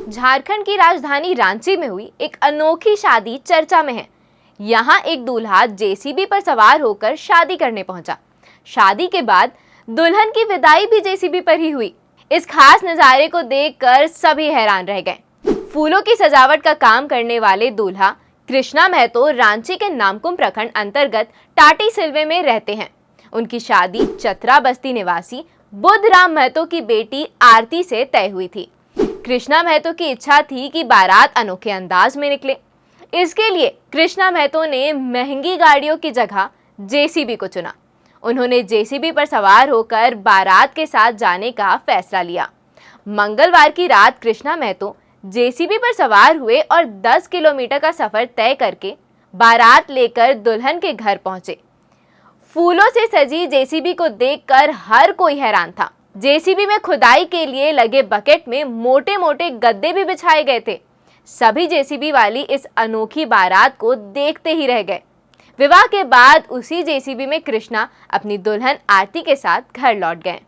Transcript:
झारखंड की राजधानी रांची में हुई एक अनोखी शादी चर्चा में है। यहाँ एक दूल्हा जेसीबी पर सवार होकर शादी करने पहुंचा। शादी के बाद दुल्हन की विदाई भी जेसीबी पर ही हुई। इस खास नज़ारे को देखकर सभी हैरान रह गए। फूलों की सजावट का काम करने वाले दूल्हा कृष्णा महतो रांची के नामकुम प्रखंड अंतर्गत टाटी सिलवे में रहते हैं। उनकी शादी चतरा बस्ती निवासी बुद्धराम महतो की बेटी आरती से तय हुई थी। कृष्णा महतो की इच्छा थी कि बारात अनोखे अंदाज में निकले। इसके लिए कृष्णा महतो ने महंगी गाड़ियों की जगह जेसीबी को चुना। उन्होंने जेसीबी पर सवार होकर बारात के साथ जाने का फैसला लिया। मंगलवार की रात कृष्णा महतो जेसीबी पर सवार हुए और 10 किलोमीटर का सफर तय करके बारात लेकर दुल्हन के घर पहुंचे। फूलों से सजी जेसीबी को देखकर हर कोई हैरान था। जेसीबी में खुदाई के लिए लगे बकेट में मोटे मोटे गद्दे भी बिछाए गए थे। सभी जेसीबी वाली इस अनोखी बारात को देखते ही रह गए। विवाह के बाद उसी जेसीबी में कृष्णा अपनी दुल्हन आरती के साथ घर लौट गए।